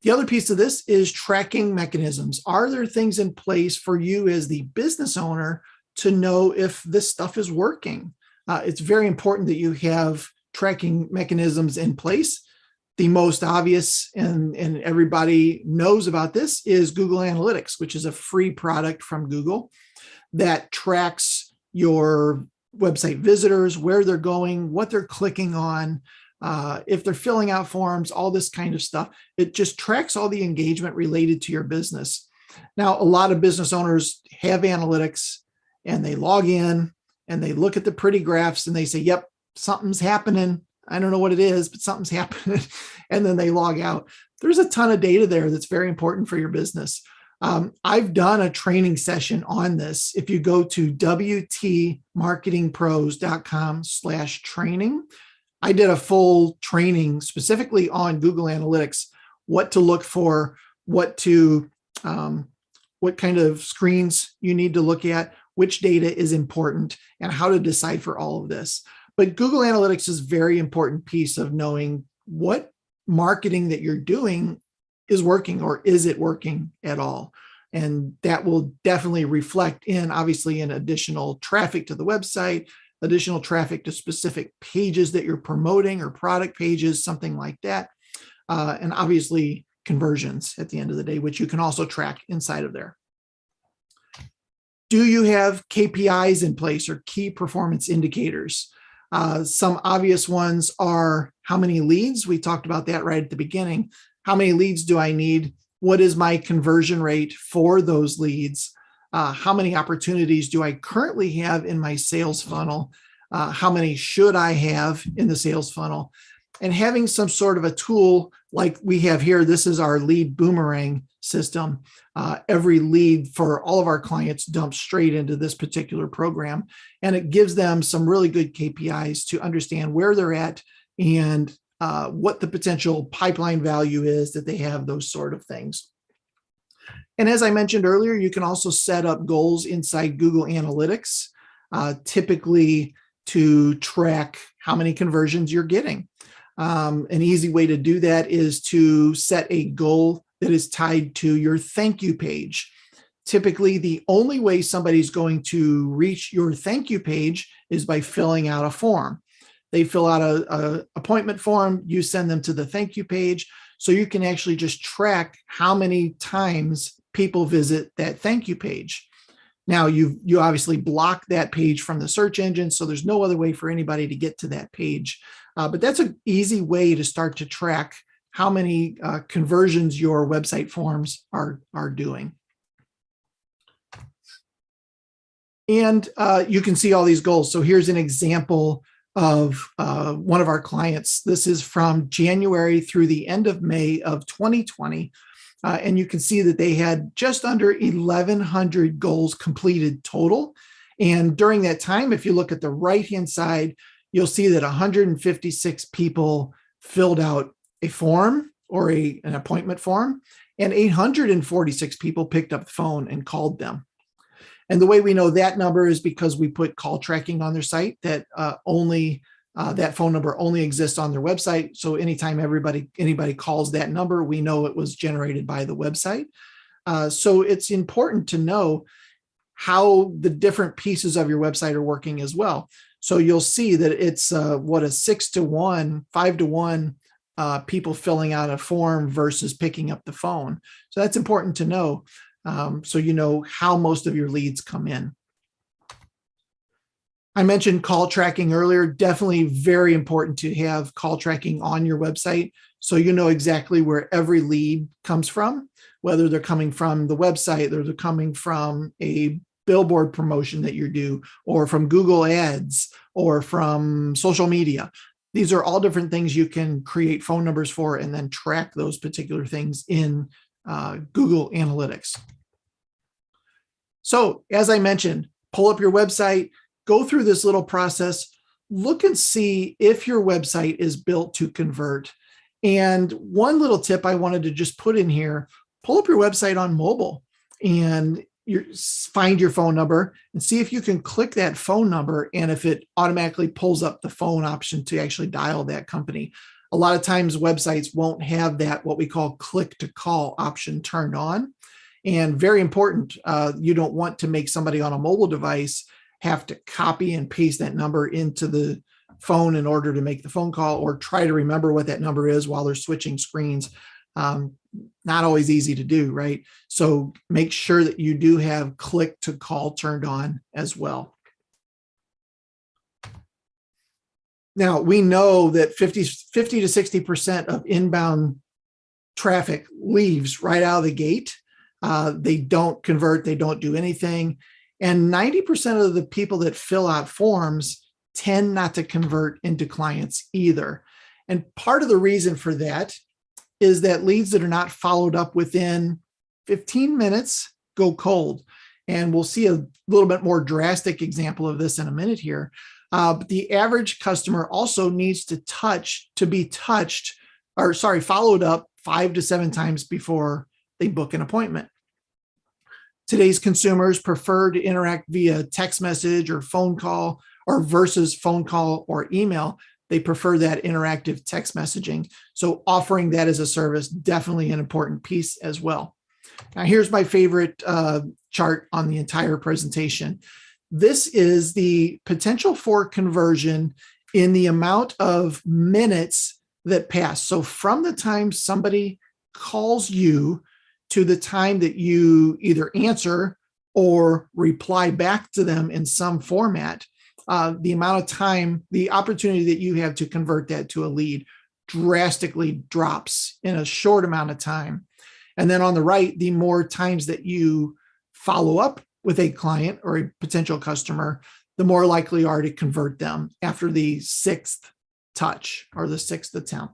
The other piece of this is tracking mechanisms. Are there things in place for you as the business owner to know if this stuff is working? It's very important that you have tracking mechanisms in place. The most obvious, and everybody knows about this, is Google Analytics, which is a free product from Google that tracks your website visitors, where they're going, what they're clicking on, if they're filling out forms, all this kind of stuff. It just tracks all the engagement related to your business. Now, a lot of business owners have analytics and they log in and they look at the pretty graphs and they say, yep, something's happening. I don't know what it is, but something's happening. And then they log out. There's a ton of data there that's very important for your business. I've done a training session on this. If you go to wtmarketingpros.com/training, I did a full training specifically on Google Analytics, what to look for, what kind of screens you need to look at, which data is important, and how to decide for all of this. But Google Analytics is a very important piece of knowing what marketing that you're doing is working, or is it working at all? And that will definitely reflect in, obviously, in additional traffic to the website, additional traffic to specific pages that you're promoting, or product pages, something like that. And obviously conversions at the end of the day, which you can also track inside of there. Do you have KPIs in place, or key performance indicators? Some obvious ones are how many leads. We talked about that right at the beginning. How many leads do I need? What is my conversion rate for those leads? How many opportunities do I currently have in my sales funnel? How many should I have in the sales funnel? And having some sort of a tool like we have here, this is our lead boomerang system. Every lead for all of our clients dumps straight into this particular program, and it gives them some really good KPIs to understand where they're at and what the potential pipeline value is that they have, those sort of things. And as I mentioned earlier, you can also set up goals inside Google Analytics, typically to track how many conversions you're getting. An easy way to do that is to set a goal that is tied to your thank you page. Typically, the only way somebody's going to reach your thank you page is by filling out a form. They fill out a appointment form, you send them to the thank you page, so you can actually just track how many times people visit that thank you page. Now, you obviously block that page from the search engine, so there's no other way for anybody to get to that page. But that's an easy way to start to track how many conversions your website forms are doing. And you can see all these goals. So here's an example of one of our clients. This is from January through the end of May of 2020. And you can see that they had just under 1,100 goals completed total. And during that time, if you look at the right-hand side, you'll see that 156 people filled out a form, or an appointment form, and 846 people picked up the phone and called them. And the way we know that number is because we put call tracking on their site that that phone number only exists on their website. So anytime anybody calls that number, we know it was generated by the website. So it's important to know how the different pieces of your website are working as well. So you'll see that it's a 6-to-1, 5-to-1 people filling out a form versus picking up the phone. So that's important to know. So you know how most of your leads come in. I mentioned call tracking earlier. Definitely very important to have call tracking on your website, so you know exactly where every lead comes from, whether they're coming from the website, or they're coming from a billboard promotion that you do, or from Google Ads, or from social media. These are all different things you can create phone numbers for and then track those particular things in Google Analytics. So as I mentioned, pull up your website, go through this little process, look and see if your website is built to convert. And one little tip I wanted to just put in here, pull up your website on mobile and find your phone number and see if you can click that phone number and if it automatically pulls up the phone option to actually dial that company. A lot of times websites won't have that, what we call click to call option turned on. And very important, you don't want to make somebody on a mobile device have to copy and paste that number into the phone in order to make the phone call, or try to remember what that number is while they're switching screens. Not always easy to do, right? So make sure that you do have click to call turned on as well. Now, we know that 50 to 60% of inbound traffic leaves right out of the gate. They don't convert, they don't do anything. And 90% of the people that fill out forms tend not to convert into clients either. And part of the reason for that is that leads that are not followed up within 15 minutes go cold. And we'll see a little bit more drastic example of this in a minute here. But the average customer also needs to be followed up 5 to 7 times before they book an appointment. Today's consumers prefer to interact via text message or phone call, or versus phone call or email. They prefer that interactive text messaging. So offering that as a service, definitely an important piece as well. Now, here's my favorite chart on the entire presentation. This is the potential for conversion in the amount of minutes that pass. So from the time somebody calls you to the time that you either answer or reply back to them in some format, the amount of time, the opportunity that you have to convert that to a lead drastically drops in a short amount of time. And then on the right, the more times that you follow up with a client or a potential customer, the more likely you are to convert them after the 6th touch or the 6th attempt.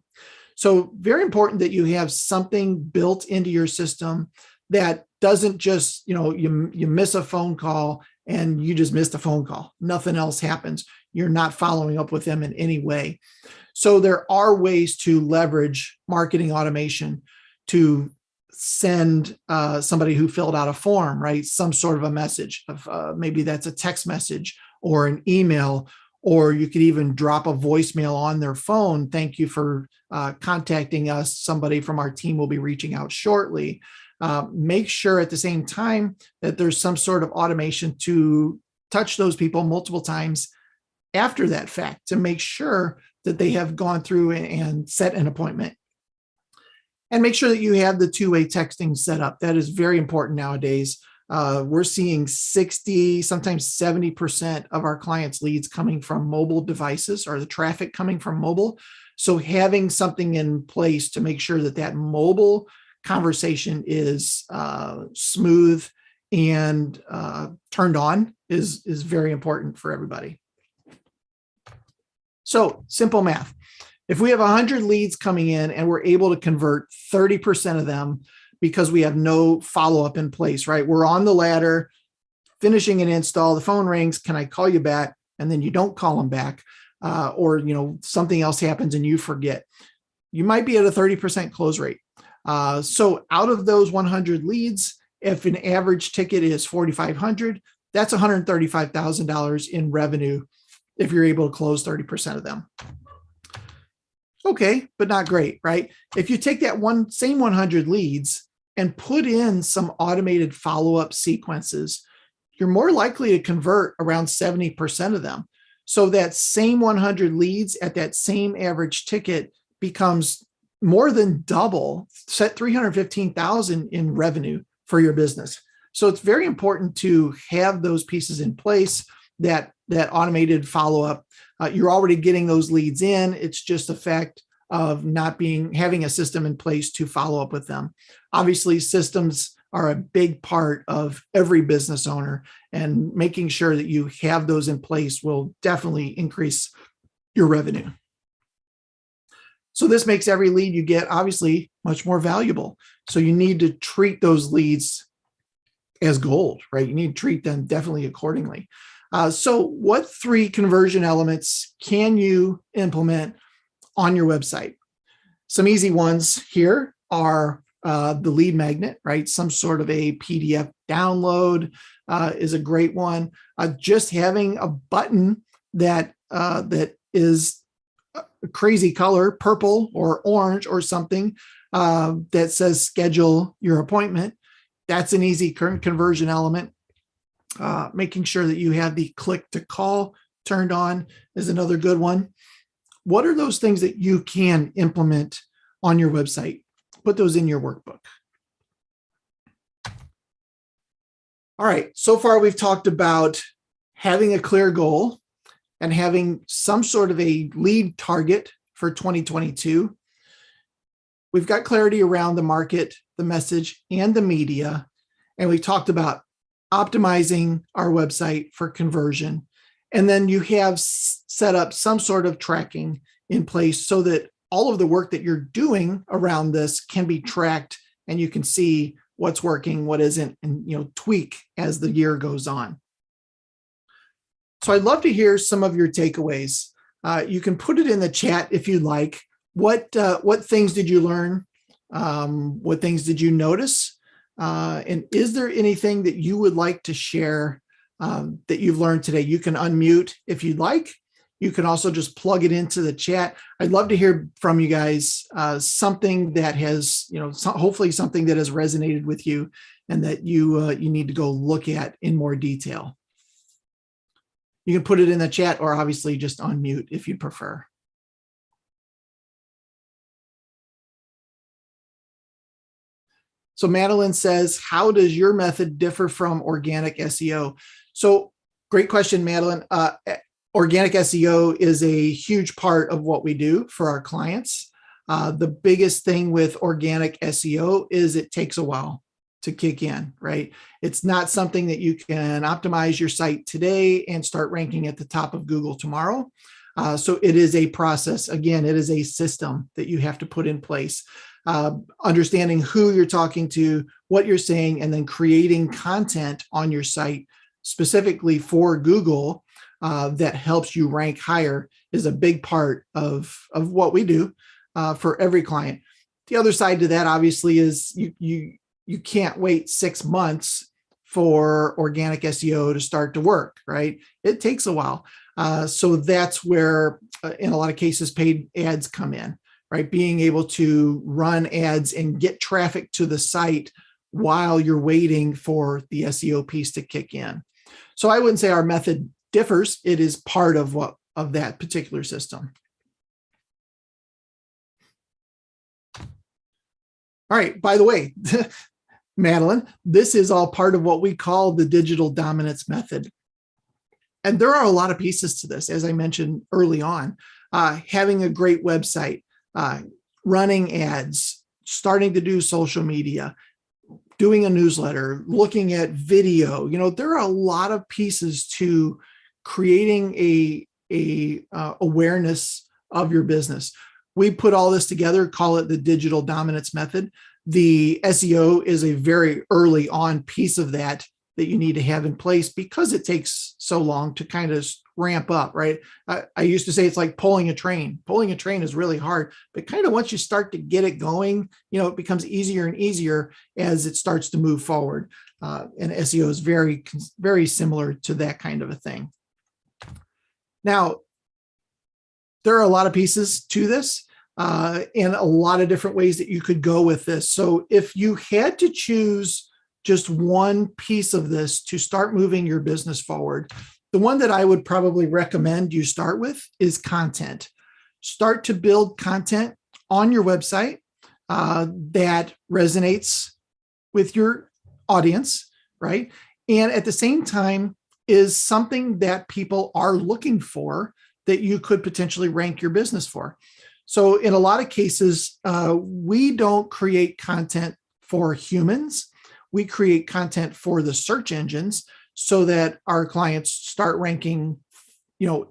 So very important that you have something built into your system that doesn't just, you miss a phone call and you just missed a phone call. Nothing else happens. You're not following up with them in any way. So there are ways to leverage marketing automation to send somebody who filled out a form, right? Some sort of a message of maybe that's a text message or an email, or you could even drop a voicemail on their phone. Thank you for contacting us. Somebody from our team will be reaching out shortly. Make sure at the same time that there's some sort of automation to touch those people multiple times after that fact to make sure that they have gone through and set an appointment. And make sure that you have the two-way texting set up. That is very important nowadays. We're seeing 60, sometimes 70% of our clients' leads coming from mobile devices, or the traffic coming from mobile. So having something in place to make sure that that mobile conversation is smooth and turned on is very important for everybody. So simple math. If we have 100 leads coming in and we're able to convert 30% of them because we have no follow-up in place, right? We're on the ladder, finishing an install, the phone rings, can I call you back? And then you don't call them back, or something else happens and you forget. You might be at a 30% close rate. So out of those 100 leads, if an average ticket is $4,500, that's $135,000 in revenue if you're able to close 30% of them. Okay, but not great, right? If you take that same 100 leads and put in some automated follow-up sequences, you're more likely to convert around 70% of them. So that same 100 leads at that same average ticket becomes more than double, set $315,000 in revenue for your business. So it's very important to have those pieces in place, that automated follow-up. You're already getting those leads in. It's just the fact of having a system in place to follow up with them. Obviously, systems are a big part of every business owner, and making sure that you have those in place will definitely increase your revenue. So this makes every lead you get obviously much more valuable. So you need to treat those leads as gold, right? You need to treat them definitely accordingly. So what 3 conversion elements can you implement on your website? Some easy ones here are the lead magnet, right? Some sort of a PDF download is a great one. Just having a button that is crazy color, purple or orange or something that says schedule your appointment. That's an easy conversion element. Making sure that you have the click to call turned on is another good one. What are those things that you can implement on your website? Put those in your workbook. All right, so far we've talked about having a clear goal and having some sort of a lead target for 2022. We've got clarity around the market, the message, and the media. And we talked about optimizing our website for conversion. And then you have set up some sort of tracking in place so that all of the work that you're doing around this can be tracked and you can see what's working, what isn't, and tweak as the year goes on. So I'd love to hear some of your takeaways. You can put it in the chat if you like. What things did you learn? What things did you notice? And is there anything that you would like to share that you've learned today? You can unmute if you'd like. You can also just plug it into the chat. I'd love to hear from you guys something that has, hopefully something that has resonated with you and that you need to go look at in more detail. You can put it in the chat or obviously just unmute if you prefer. So Madeline says, how does your method differ from organic SEO? So great question, Madeline. Organic SEO is a huge part of what we do for our clients. The biggest thing with organic SEO is it takes a while to kick in, right? It's not something that you can optimize your site today and start ranking at the top of Google tomorrow. So it is a process. Again, it is a system that you have to put in place. Understanding who you're talking to, what you're saying, and then creating content on your site specifically for Google that helps you rank higher is a big part of what we do for every client. The other side to that, obviously, is you can't wait 6 months for organic SEO to start to work, right? It takes a while. So that's where, in a lot of cases, paid ads come in, right? Being able to run ads and get traffic to the site while you're waiting for the SEO piece to kick in. So I wouldn't say our method differs. It is part of that particular system. All right, by the way, Madeline, this is all part of what we call the digital dominance method. And there are a lot of pieces to this, as I mentioned early on. Having a great website, running ads, starting to do social media, doing a newsletter, looking at video. There are a lot of pieces to creating a awareness of your business. We put all this together, call it the digital dominance method. The SEO is a very early on piece of that you need to have in place because it takes so long to kind of ramp up, right? I used to say it's like pulling a train. Pulling a train is really hard, but kind of once you start to get it going, it becomes easier and easier as it starts to move forward. And SEO is very, very similar to that kind of a thing. Now, there are a lot of pieces to this and a lot of different ways that you could go with this. So if you had to choose just one piece of this to start moving your business forward, the one that I would probably recommend you start with is content. Start to build content on your website that resonates with your audience, right? And at the same time is something that people are looking for that you could potentially rank your business for. So in a lot of cases, we don't create content for humans. We create content for the search engines so that our clients start ranking,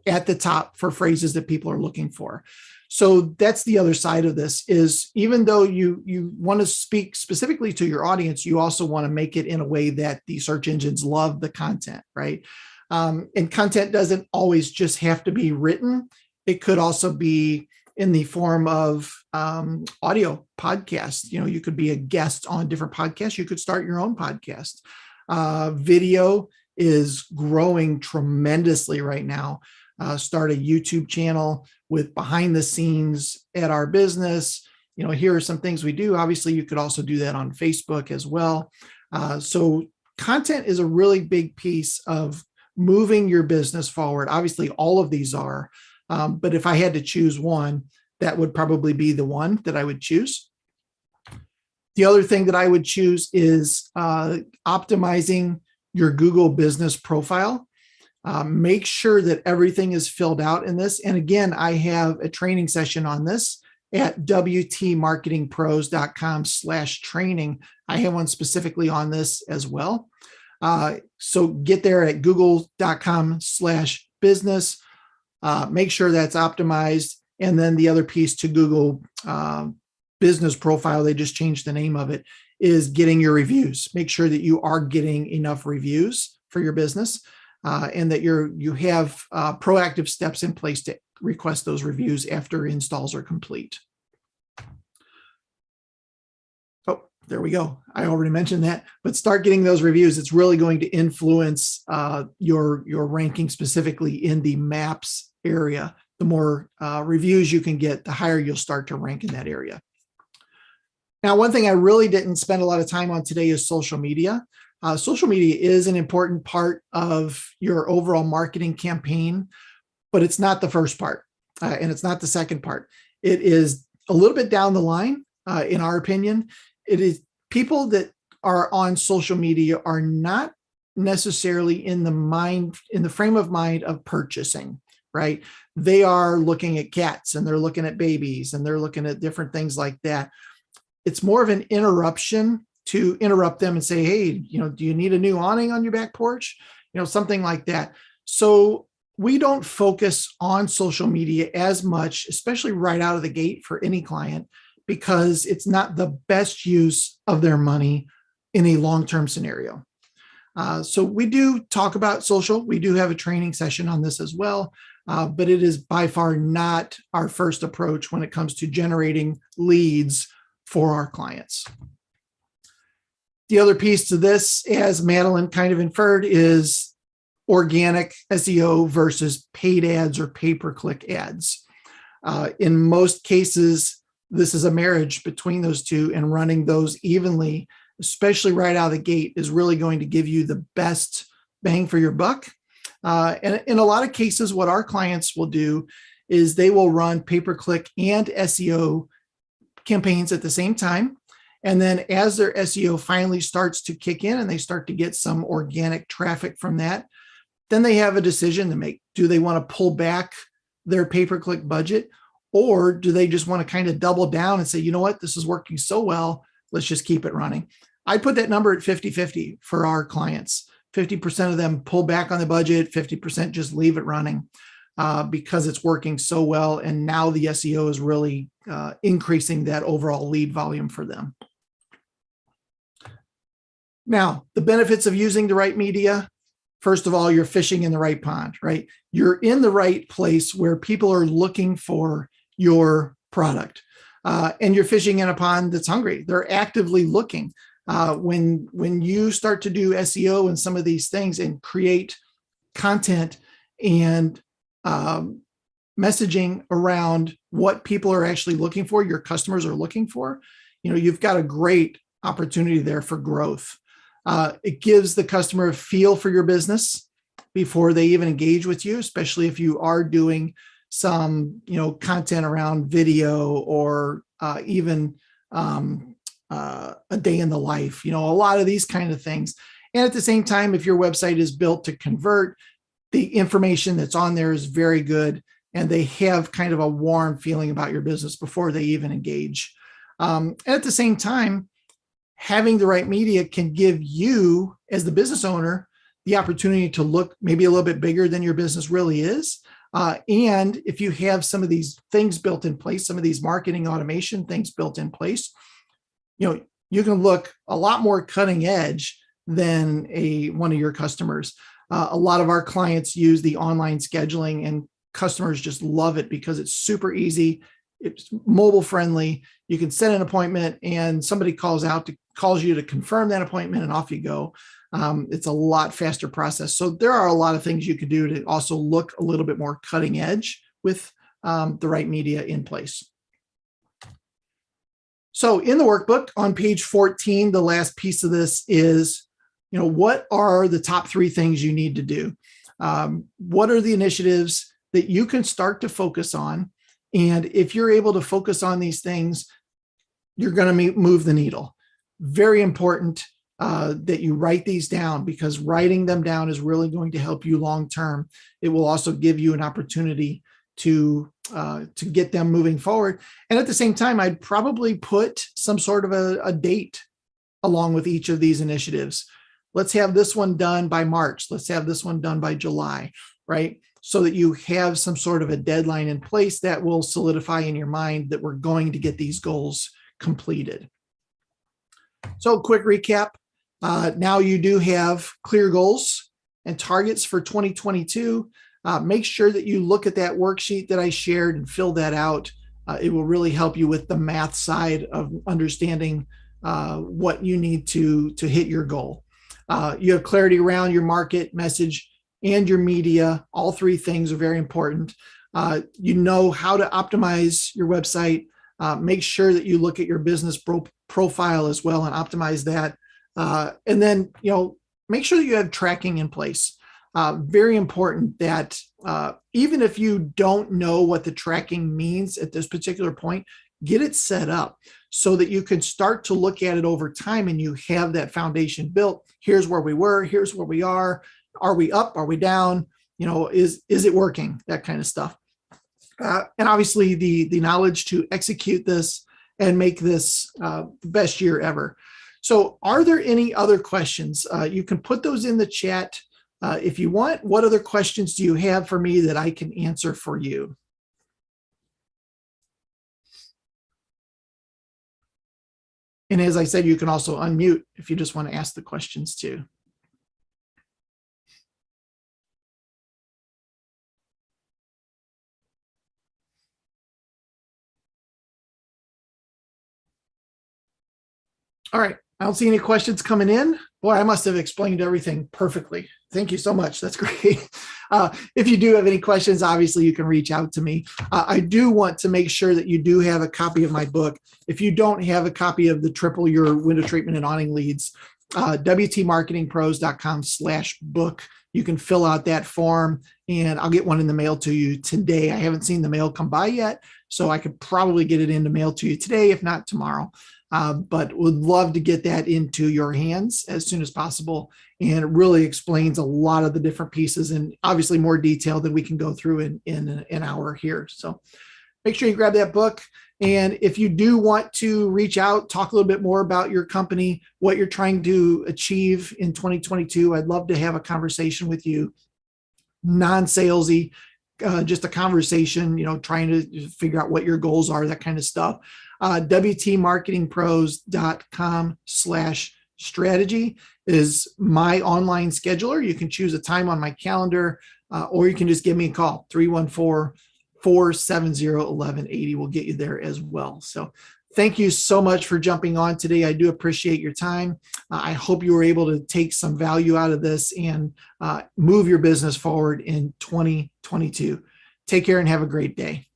at the top for phrases that people are looking for. So that's the other side of this is even though you want to speak specifically to your audience, you also want to make it in a way that the search engines love the content, right? And content doesn't always just have to be written. It could also be in the form of audio podcasts. You could be a guest on different podcasts. You could start your own podcast. Video is growing tremendously right now. start a YouTube channel with behind the scenes at our business. Here are some things we do. Obviously, you could also do that on Facebook as well. So content is a really big piece of moving your business forward. Obviously, all of these are, but if I had to choose one, that would probably be the one that I would choose. The other thing that I would choose is optimizing your Google business profile. Make sure that everything is filled out in this. And again, I have a training session on this at wtmarketingpros.com/training. I have one specifically on this as well. So get there at google.com/business. Make sure that's optimized. And then the other piece to Google business profile, they just changed the name of it, is getting your reviews. Make sure that you are getting enough reviews for your business and that you have proactive steps in place to request those reviews after installs are complete. Oh, there we go. I already mentioned that, but start getting those reviews. It's really going to influence your ranking specifically in the maps area. The more reviews you can get, the higher you'll start to rank in that area. Now, one thing I really didn't spend a lot of time on today is social media. Social media is an important part of your overall marketing campaign, but it's not the first part, and it's not the second part. It is a little bit down the line, in our opinion. It is people that are on social media are not necessarily in the frame of mind of purchasing, right? They are looking at cats and they're looking at babies and they're looking at different things like that. It's more of an interruption to interrupt them and say, hey, do you need a new awning on your back porch? Something like that. So we don't focus on social media as much, especially right out of the gate for any client, because it's not the best use of their money in a long-term scenario. So we do talk about social. We do have a training session on this as well, but it is by far not our first approach when it comes to generating leads for our clients. The other piece to this, as Madeline kind of inferred, is organic SEO versus paid ads or pay-per-click ads. In most cases, this is a marriage between those two, and running those evenly, especially right out of the gate, is really going to give you the best bang for your buck. And in a lot of cases, what our clients will do is they will run pay-per-click and SEO campaigns at the same time. And then as their SEO finally starts to kick in and they start to get some organic traffic from that, then they have a decision to make. Do they want to pull back their pay-per-click budget, or do they just want to kind of double down and say, you know what, this is working so well, let's just keep it running? I put that number at 50-50 for our clients. 50% of them pull back on the budget, 50% just leave it running because it's working so well. And now the SEO is really increasing that overall lead volume for them. Now, the benefits of using the right media. First of all, you're fishing in the right pond, right? You're in the right place where people are looking for your product. And you're fishing in a pond that's hungry. They're actively looking. When you start to do SEO and some of these things and create content and messaging around what people are actually looking for, your customers are looking for, you've got a great opportunity there for growth. It gives the customer a feel for your business before they even engage with you, especially if you are doing some, content around video or even a day in the life, a lot of these kind of things. And at the same time, if your website is built to convert, the information that's on there is very good, and they have kind of a warm feeling about your business before they even engage. And at the same time, having the right media can give you, as the business owner, the opportunity to look maybe a little bit bigger than your business really is. And if you have some of these things built in place, some of these marketing automation things built in place, you can look a lot more cutting edge than one of your customers. A lot of our clients use the online scheduling, and customers just love it because it's super easy. it's mobile friendly. You can set an appointment and somebody calls you to confirm that appointment, and off you go. It's a lot faster process. So there are a lot of things you could do to also look a little bit more cutting edge with the right media in place. So in the workbook on page 14, the last piece of this is, what are the top 3 things you need to do? What are the initiatives that you can start to focus on? And if you're able to focus on these things, you're going to move the needle. Very important that you write these down, because writing them down is really going to help you long term. It will also give you an opportunity to get them moving forward. And at the same time, I'd probably put some sort of a date along with each of these initiatives. Let's have this one done by March. Let's have this one done by July, right? So that you have some sort of a deadline in place that will solidify in your mind that we're going to get these goals completed. So quick recap. Now you do have clear goals and targets for 2022. Make sure that you look at that worksheet that I shared and fill that out. It will really help you with the math side of understanding what you need to hit your goal. You have clarity around your market, message, and your media. All 3 things are very important. You know how to optimize your website. Make sure that you look at your business profile as well and optimize that. And then, make sure that you have tracking in place. Very important that even if you don't know what the tracking means at this particular point, get it set up so that you can start to look at it over time and you have that foundation built. Here's where we were, here's where we are. Are we up? Are we down? Is it working? That kind of stuff. And obviously the knowledge to execute this and make this the best year ever. So are there any other questions? You can put those in the chat if you want. What other questions do you have for me that I can answer for you? And as I said, you can also unmute if you just want to ask the questions too. All right. I don't see any questions coming in. Boy, I must have explained everything perfectly. Thank you so much. That's great. If you do have any questions, obviously you can reach out to me. I do want to make sure that you do have a copy of my book. If you don't have a copy of the Triple Your Window Treatment and Awning Leads, wtmarketingpros.com/book. You can fill out that form and I'll get one in the mail to you today. I haven't seen the mail come by yet, so I could probably get it in the mail to you today, if not tomorrow. But would love to get that into your hands as soon as possible. And it really explains a lot of the different pieces and obviously more detail than we can go through in an hour here. So make sure you grab that book. And if you do want to reach out, talk a little bit more about your company, what you're trying to achieve in 2022, I'd love to have a conversation with you. Non-salesy, just a conversation, trying to figure out what your goals are, that kind of stuff. wtmarketingpros.com/strategy is my online scheduler. You can choose a time on my calendar, or you can just give me a call. 314-470-1180 will get you there as well. So thank you so much for jumping on today. I do appreciate your time. I hope you were able to take some value out of this and move your business forward in 2022. Take care and have a great day.